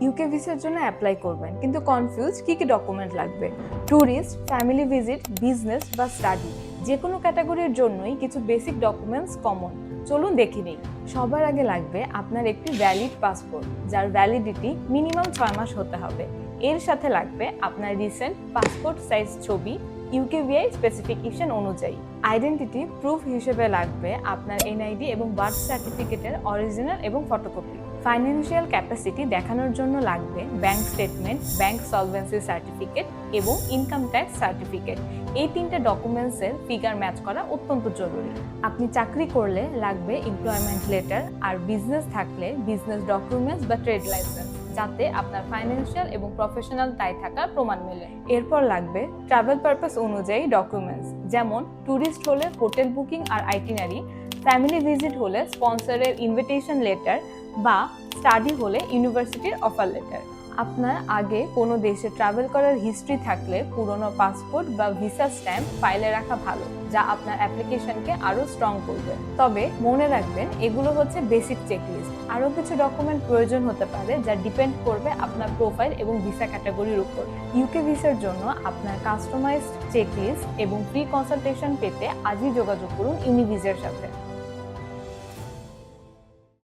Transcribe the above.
UK ভিসার জন্য apply করবেন কিন্তু কনফিউজ কি কি ডকুমেন্ট লাগবে। ট্যুরিস্ট, ফ্যামিলি ভিজিট, বিজনেস বা স্টাডি যে কোনো ক্যাটাগরির জন্যই কিছু বেসিক ডকুমেন্টস কমন। চলুন দেখে নিই। সবার আগে লাগবে আপনার একটি ভ্যালিড পাসপোর্ট, যার ভ্যালিডিটি মিনিমাম 6 মাস হতে হবে। এর সাথে লাগবে আপনার রিসেন্ট পাসপোর্ট সাইজ ছবি ইউকেভিআই স্পেসিফিকেশন অনুযায়ী। আইডেন্টিটি প্রুফ হিসেবে লাগবে আপনার এনআইডি এবং বার্থ সার্টিফিকেটের অরিজিনাল এবং ফটোকপি। ফাইন্যান্সিয়াল ক্যাপাসিটি দেখানোর জন্য লাগবে bank statement, bank solvency certificate এবং ইনকাম ট্যাক্স সার্টিফিকেট। এই তিনটে ডকুমেন্টসের ফিগার ম্যাচ করা অত্যন্ত জরুরি। আপনি চাকরি করলে লাগবে এমপ্লয়মেন্ট লেটার, আর বিজনেস থাকলে বিজনেস ডকুমেন্টস বা ট্রেড লাইসেন্স, যাতে আপনার ফাইন্যান্সিয়াল এবং প্রফেশনাল দায় থাকার প্রমাণ মেলে। এরপর লাগবে ট্রাভেল পারপাস অনুযায়ী ডকুমেন্টস, যেমন ট্যুরিস্ট হলে হোটেল বুকিং আর আইটিনারি, ফ্যামিলি ভিজিট হলে স্পন্সরের ইনভিটেশন লেটার বা স্টাডি হলে ইউনিভার্সিটির অফার লেটার। আপনার আগে কোনো দেশে ট্রাভেল করার হিস্ট্রি থাকলে পুরনো পাসপোর্ট বা ভিসা স্ট্যাম্প ফাইলে রাখা ভালো, যা আপনার অ্যাপ্লিকেশনকে আরো স্ট্রং করবে। তবে মনে রাখবেন, এগুলো হচ্ছে বেসিক চেকলিস্ট। আরো কিছু ডকুমেন্ট প্রয়োজন হতে পারে, যা ডিপেন্ড করবে আপনার প্রোফাইল এবং ভিসা ক্যাটাগরির উপর। ইউকে ভিসার জন্য আপনার কাস্টমাইজড চেকলিস্ট এবং ফ্রি কনসালটেশন পেতে আজই যোগাযোগ করুন ইউনিভিসার সাথে।